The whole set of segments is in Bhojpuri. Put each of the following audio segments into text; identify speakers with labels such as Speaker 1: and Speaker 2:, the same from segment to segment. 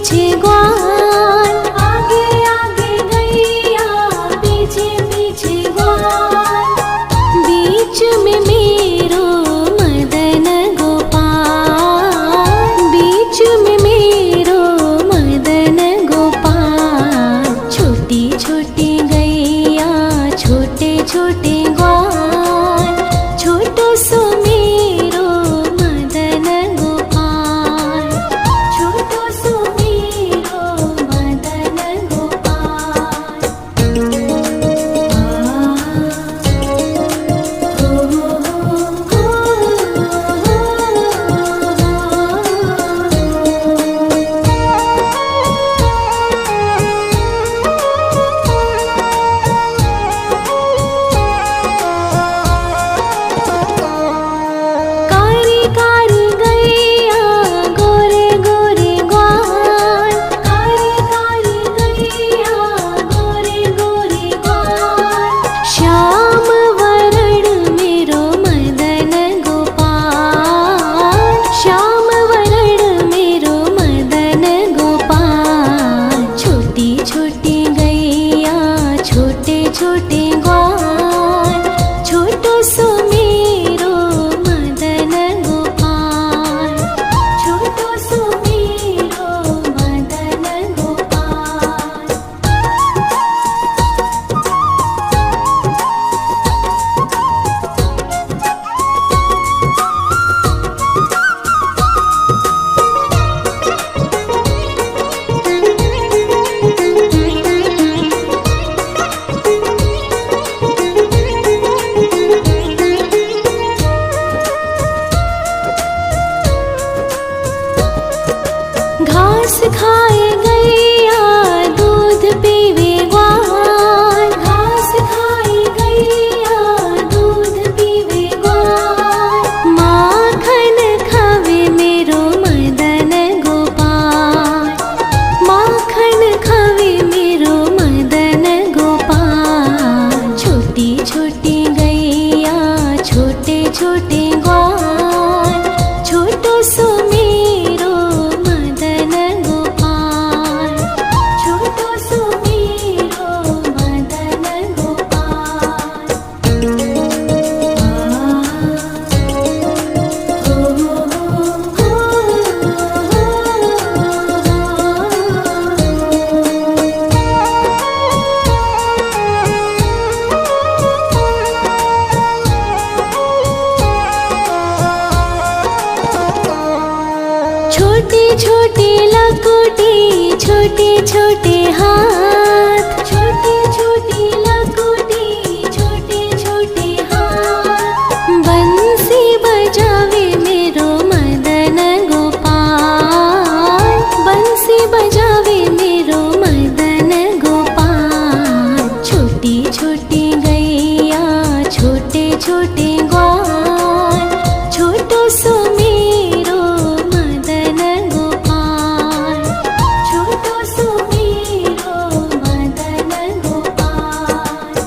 Speaker 1: पीछे ग्वाल, आगे आगे गैया पीछे पीछे ग्वाल, बीच में मेरो मदन गोपाल, बीच में मेरो मदन गोपाल। छोटी छोटी गैया छोटे छोटे ग्वाल, छोटो सो मेरो मदन गोपाल, छोटो सो मेरो मदन गोपाल। कारी कारी गैया गोरे गोरे ग्वाल, कारी कारी गैया गोरे गोरे ग्वाल, श्याम वरण मेरो मदन गोपाल, श्याम वरण मेरो मदन गोपाल। छोटी छोटी गैया छोटे छोटे ग्वाल, छोटो सो मेरो मदन गोपाल, छोटो सो मेरो मदन गोपाल। घास खाए गैया दूध पीवे ग्वाल, घास खाए गैया दूध पीवे ग्वाल, माखन खावे मेरो मदन गोपाल, माखन खावे मेरो मदन गोपाल। छोटी छोटी गैया छोटे छोटे ग्वाल, छोटो सो मेरो मदन गोपाल, छोटो सो मेरो मदन गोपाल। छोटी छोटी लकुटी छोटे छोटे हाथ, छोटी छोटी लकुटी छोटे छोटे हाथ, बंसी बजावे मेरो मदन गोपाल, बंसी बजावे मेरो मदन गोपाल। छोटी छोटी गैया छोटे छोटे ग्वाल, छोटो सो मेरो मदन गोपाल, छोटो सो मेरो मदन गोपाल।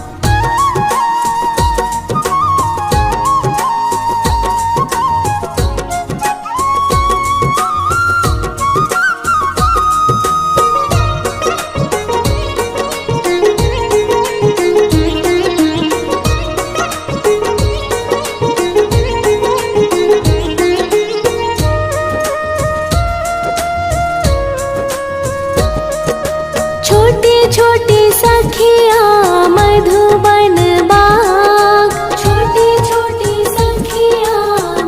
Speaker 1: छोटी छोटी सखिया मधुबन बाग, छोटी छोटी सखिया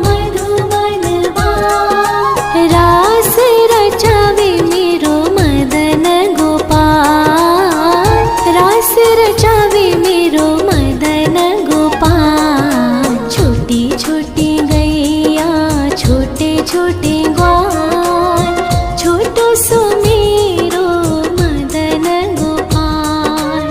Speaker 1: मधुबन बाग, रास रचावे मेरो मदन गोपाल, रास रचावे मेरो मदन गोपाल। छोटी छोटी गैया छोटे छोटे ग्वाल, छोटो सो मेरो मदन गोपाल,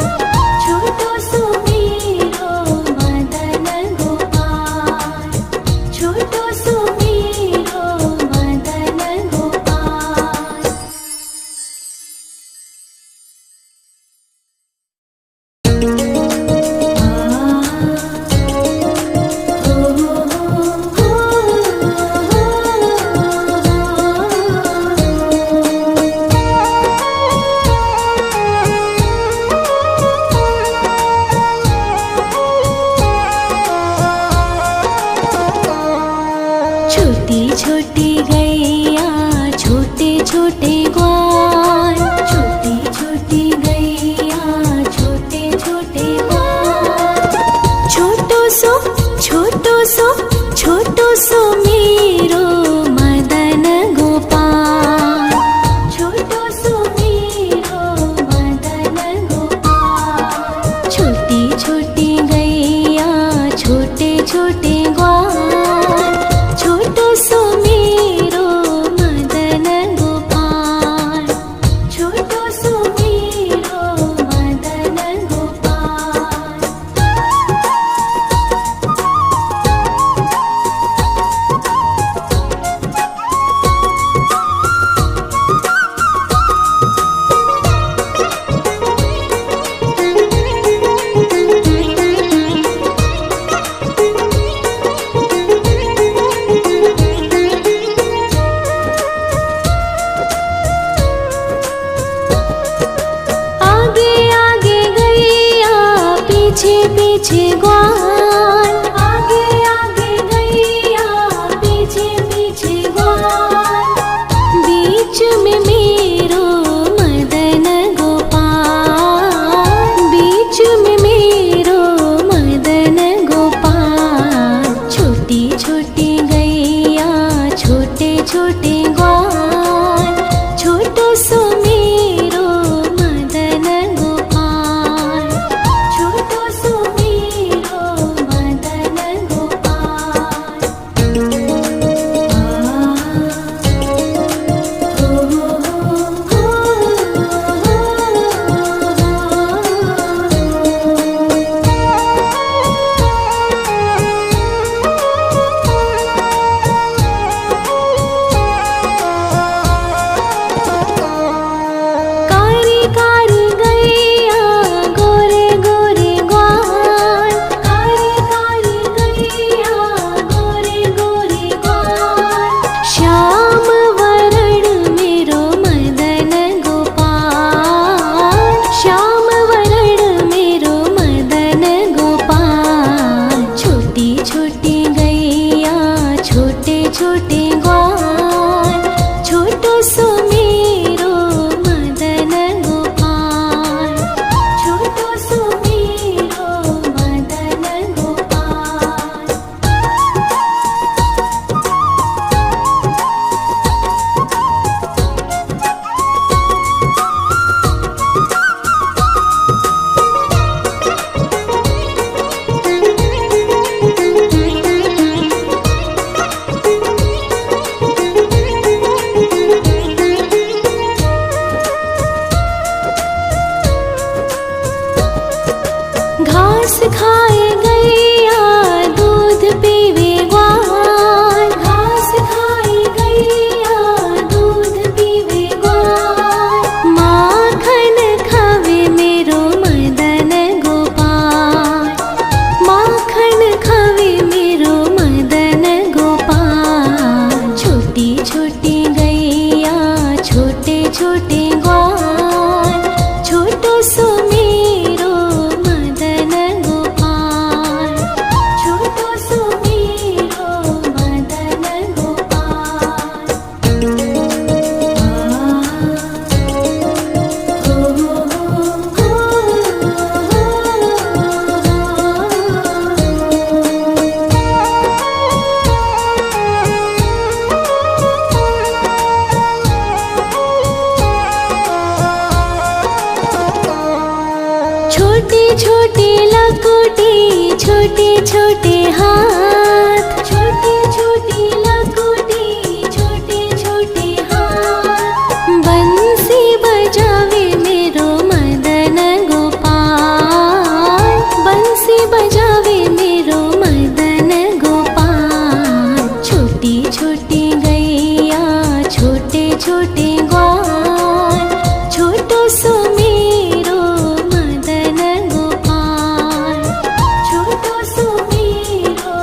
Speaker 1: पीछे ग्वाल, आगे आगे गैया पीछे पीछे ग्वाल, बीच में मेरो मदन गोपाल, बीच में मेरो मदन गोपाल। छोटी छोटी गैया छोटे छोटे ग्वाल, छोटो सो मेरो मदन गोपाल, छोटो सो मेरो मदन गोपाल। कारी कारी गैया गोरे गोरे ग्वाल, कारी कारी गैया गोरे गोरे ग्वाल। श्याम वरण मेरो मदन गोपाल, श्याम वरण मेरो मदन गोपाल। छोटी छोटी गैया छोटे छोटे ग्वाल, छोटो सो मेरो मदन गोपाल, छोटो सो मेरो मदन गोपाल। घास खाए गैया दूध पीवे ग्वाल, घास खाए गैया दूध पीवे ग्वाल। माखन खावे मेरो मदन गोपाल, माखन खावे मेरो मदन गोपाल। छोटी छोटी गैया छोटे छोटे ग्वाल, छोटो सो मेरो मदन गोपाल, छोटो सो मेरो मदन गोपाल। छोटी छोटी लकुटी छोटे छोटे हाथ, छोटी छोटी लकुटी छोटे छोटे हाथ। बंसी बजावे मेरो मदन गोपाल, बंसी बजावे मेरो मदन गोपाल। छोटी छोटी गैया छोटे छोटे ग्वाल, छोटो सो मेरो मदन गोपाल, छोटो सो मेरो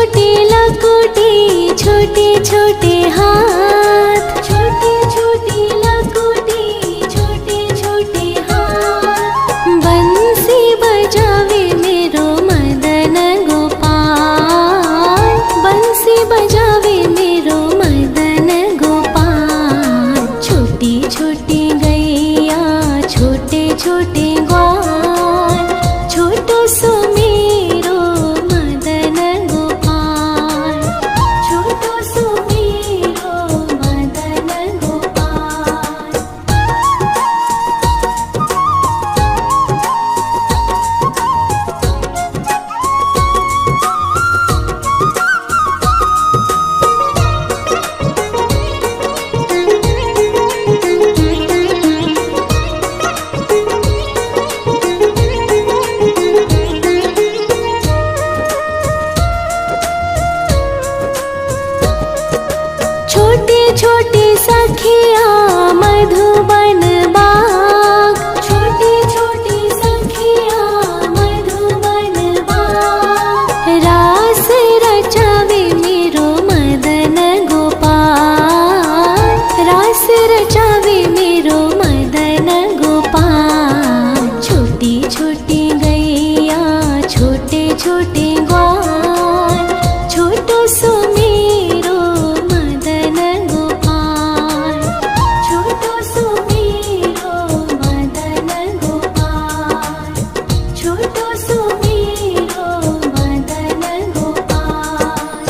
Speaker 1: छोटी लकुटी छोटे छोटे हाथ, छोटी छोटी लकुटी छोटे छोटे हाथ। बंसी बजावे मेरो मदन गोपाल, बंसी बजावे मेरो मदन गोपाल। छोटी छोटी गैया छोटे छोटे ग्वाल, छोटो सो मेरो मदन गोपाल, छोटो सो मेरो मदन गोपाल। छोटी छोटी सखिया मधुबन बाग, छोटी छोटी सखिया मधुबन बाग। रास रचावे मेरो मदन गोपाल, रास रचावे मेरो मदन गोपाल। छोटी छोटी गैया छोटे छोटे ग्वाल, छोटो सो मेरो मदन गोपाल, छोटो सो मेरो मदन गोपाल, छोटो सो मेरो मदन गोपाल।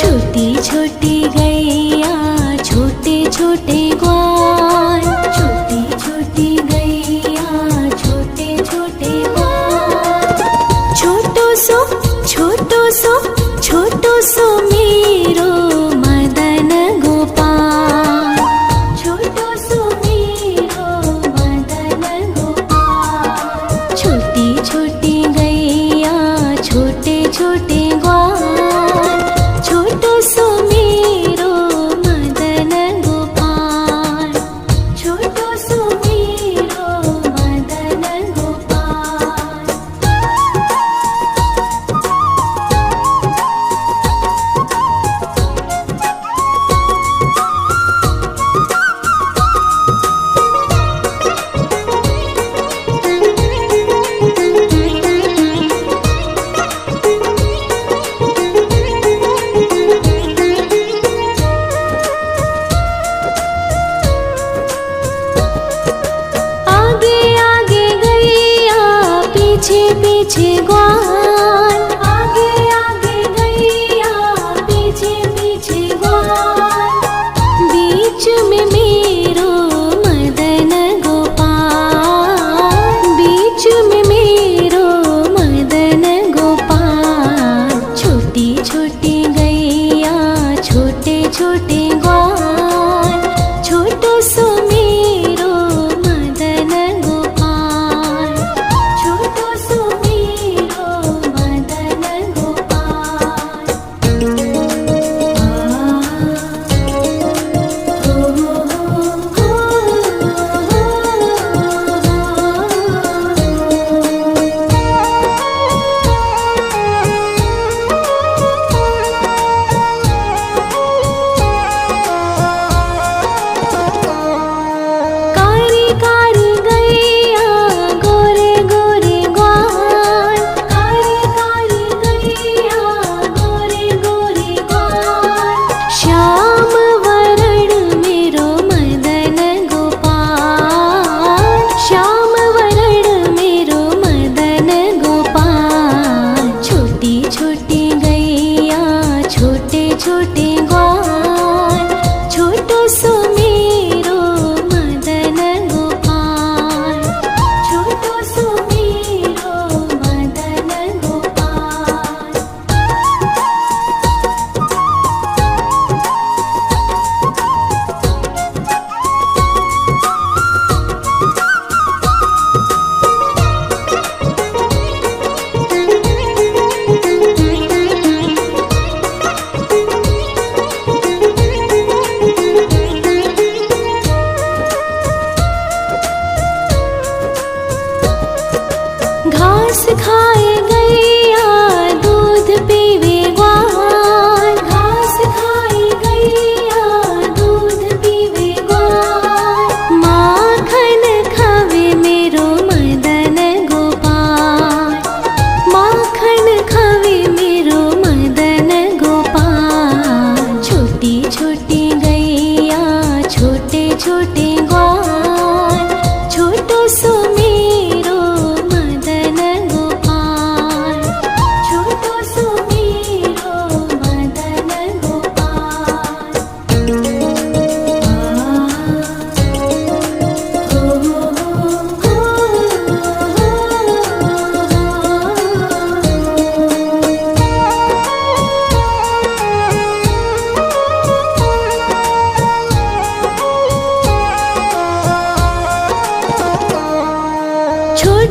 Speaker 1: छोटी छोटी गैया छोटे छोटे ग्वाल, छोटी छोटी गैया छोटे छोटे ग्वाल। छोटो सो छोटो सो छोटो सो मेरो मदन गोपाल, छोटो सो मेरो मदन गोपाल। छोटी छोटी गैया छोटे छोटे ग्वाल, छोटो सो मेरो मदन गोपाल, छोटो सो मेरो मदन गोपाल। आगे आगे गैया पीछे पीछे ग्वाल, आगे आगे गैया पीछे पीछे ग्वाल। बीच में मेरो मदन गोपाल, बीच में मेरो मदन गोपाल। छोटी छोटी गैया छोटे छोटे ग्वाल, छोटो सो मेरो मदन गोपाल, छोटो सो मेरो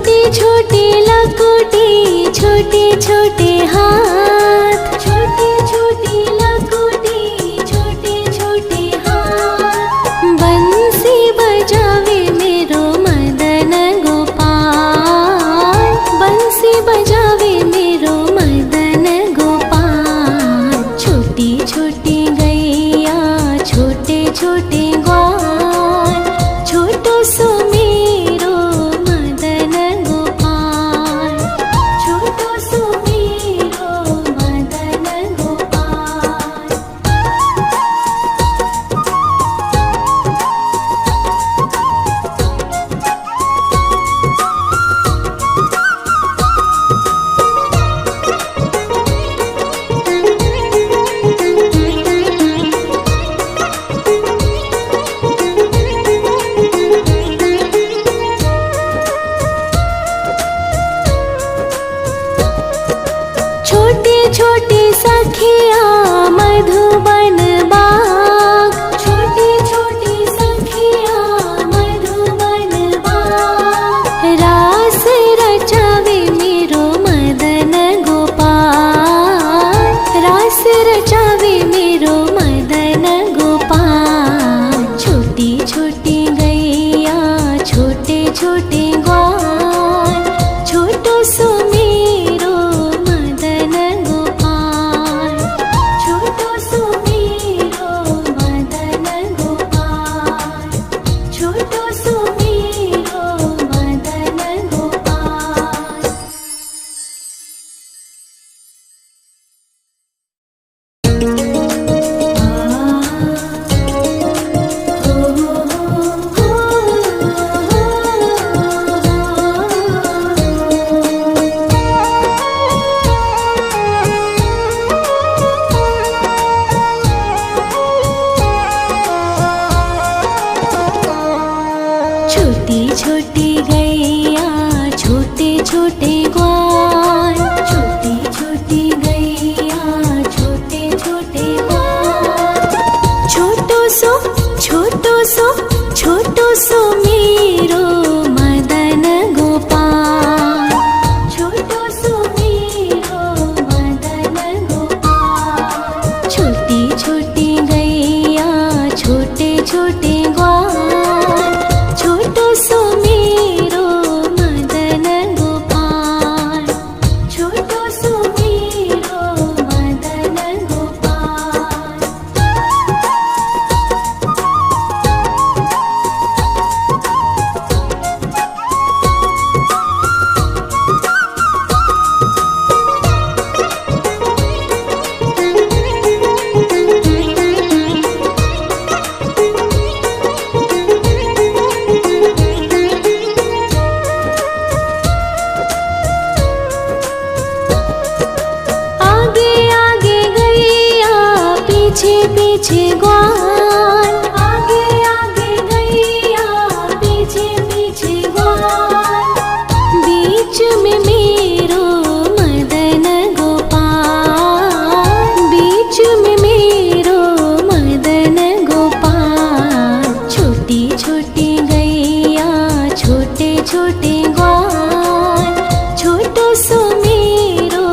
Speaker 1: छोटे छोटे लकोटी छोटे छोटे हाथ, छोटे छोटे लकोटी छोटे छोटे हाथ। बंसी बजावे मेरो मदन गोपाल, बंसी बजावे मेरो मदन गोपाल। छोटी छोटी गैया छोटे छोटे ग्वाल, छोटो सो मेरो मदन गोपाल, छोटो सो मेरो मदन गोपाल। छोटे छोटे सखिया मधुबन बाग, छोटे छोटे सखिया मधुबन बाग। रास रचावे मेरो मदन गोपाल, रास रचावे मेरो मदन गोपाल। छोटी छोटी गैया छोटे छोटे ग्वाल, छोटो सो मेरो मदन गोपाल, छोटो सो मेरो मदन गोपाल, छोटो सो मेरो मदन गोपाल। छोटी छोटी गैया छोटे छोटे ग्वाल, छोटी छोटी गैया छोटे छोटे ग्वाल। छोटो सो छोटो सो छोटो सो मेरो मदन गोपाल, छोटो सो मेरो मदन गोपाल। छोटी छोटी गैया छोटे छोटे ग्वाल, छोटो सो मेरो मदन गोपाल, छोटो सो मेरो मदन गोपाल। आगे आगे गैया पीछे पीछे ग्वाल, आगे आगे गैया पीछे पीछे ग्वाल। बीच में मेरो मदन गोपाल, बीच में मेरो मदन गोपाल। छोटी छोटी गैया छोटे छोटे ग्वाल, छोटो सो मेरो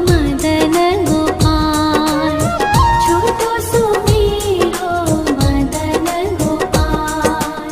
Speaker 1: मदन गोपाल, छोटो सो मेरो मदन गोपाल।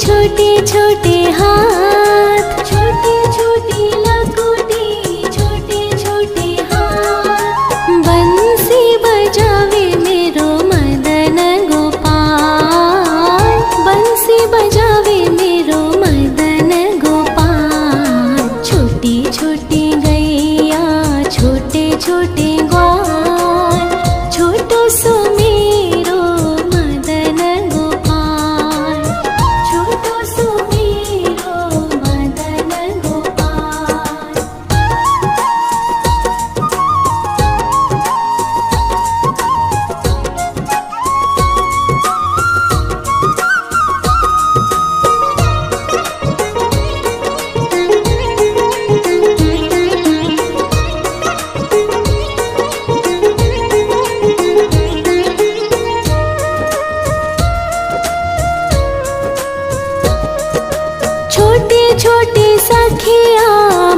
Speaker 1: छोटे छोटे हाथ, छोटी छोटी लकोटी, छोटे छोटे हाथ। बंसी बजावे मेरो मदन गोपाल, बंसी बजावे मेरो मदन गोपाल। छोटी छोटी गैया, छोटे छोटे ग्वाल, छोटो सो मेरो मदन गोपाल, छोटो सो मेरो मदन गोपाल। छोटे छोटे सखिया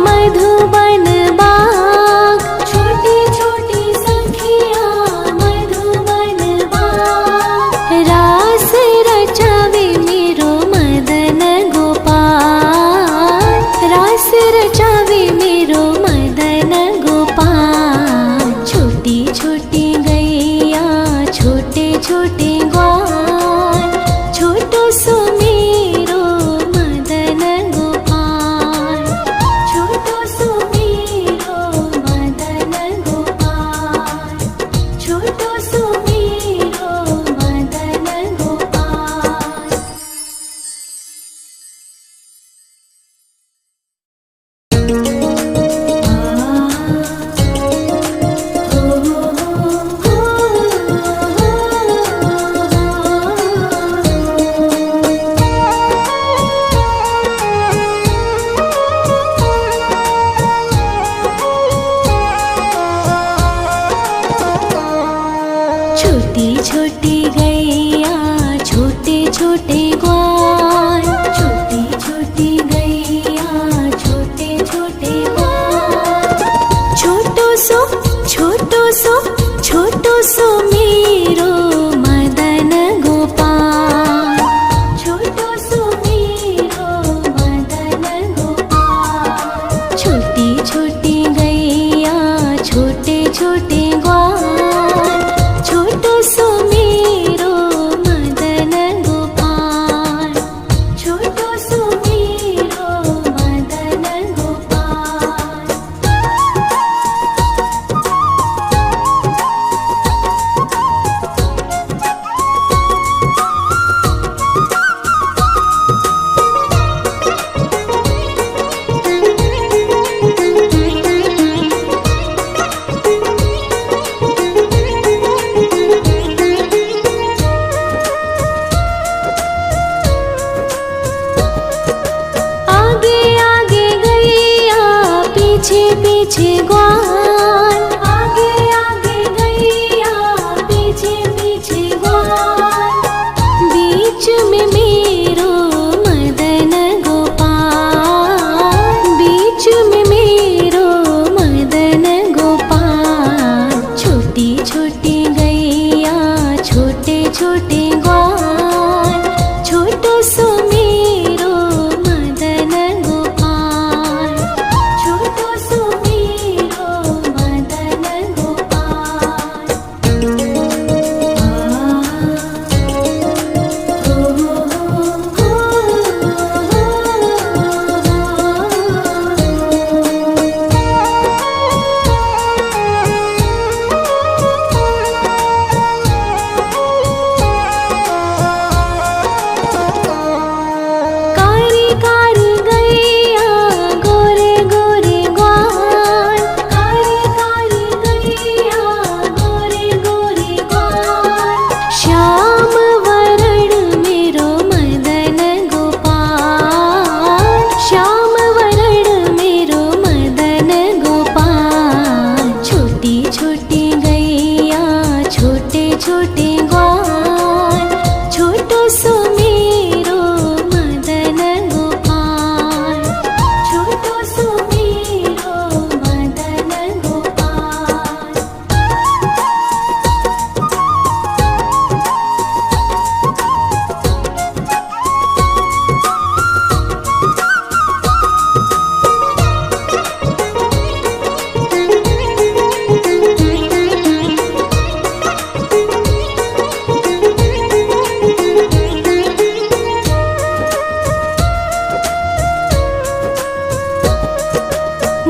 Speaker 1: मधुबन बाग, छोटे छोटे सखिया मधुबन बाग। रास रचावे मेरो मदन गोपाल, रास रचावे मेरो मदन गोपाल। छोटी छोटी गैया, छोटे छोटे ग्वाल, छोटो सो मेरो मदन गोपाल, छोटो सो मेरो मदन गोपाल, छोटो सो मेरो मदन गोपाल। छोटी छोटी गैया, छोटे छोटे ग्वाल, छोटी छोटी गैया, छोटे छोटे ग्वाल। छोटो सो छोटो सो मेरो मदन गोपाल, छोटो सो मेरो मदन गोपाल। छोटी छोटी गैया, छोटे छोटे ग्वाल, छोटो सो मेरो मदन गोपाल, छोटो सो मेरो मदन गोपाल। आगे आगे गैया, पीछे पीछे ग्वाल, आगे आगे गैया, पीछे पीछे ग्वाल। बीच में मेरो मदन गोपाल, बीच में मेरो मदन गोपाल। छोटी छोटी गैया, छोटे छोटे ग्वाल, छोटो सो मेरो मदन गोपाल, छोटो सो मेरो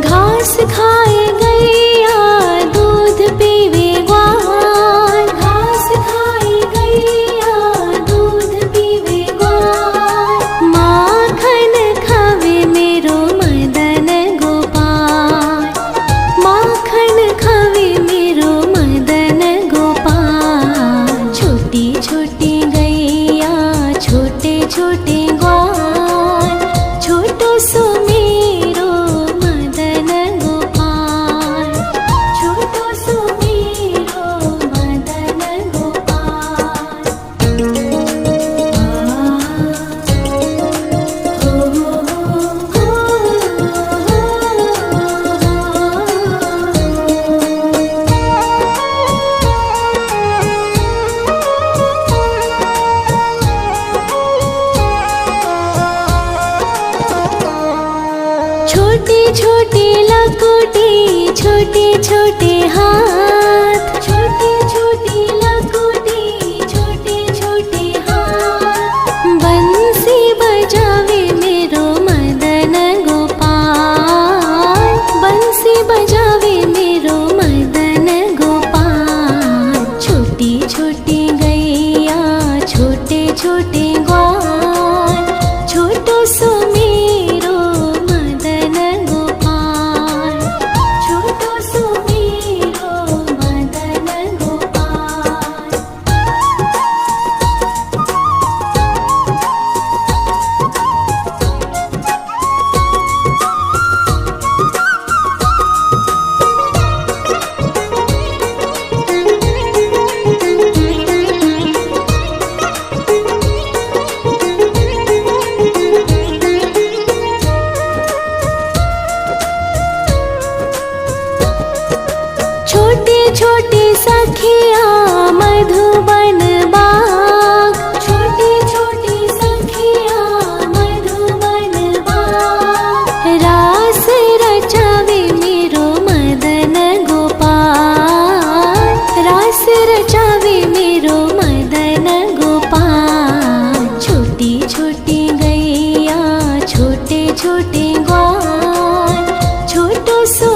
Speaker 1: घास खाए गैया दूध पीवे ग्वाल, घास खाए गैया दूध पीवे ग्वाल। माखन खावे मेरो मदन गोपाल, माखन खावे मेरो मदन गोपाल। छोटी छोटी गैया छोटे छोटे ग्वाल, छोटो सो मेरो मदन गोपाल, छोटो सो मेरो मदन गोपाल। छोटे छोटे लकोटे छोटे छोटे हाथ, छोटे छोटे लकोटे छोटे छोटे हाथ। बंसी बजावे मेरो मदन गोपाल, बंसी बजावे मेरो मदन गोपाल। छोटी छोटी गैया छोटे छोटे ग्वाल, छोटो सो मेरो मदन गोपाल, छोटो सो मेरो मदन गोपाल। छोटे छोटे सखिया मधुबन बाग, छोटे छोटे सखिया मधुबन बाग। रास रचावे मेरो मदन गोपाल, रास रचावे मेरो मदन गोपाल। छोटी छोटी गैया छोटे छोटे ग्वाल, छोटो सो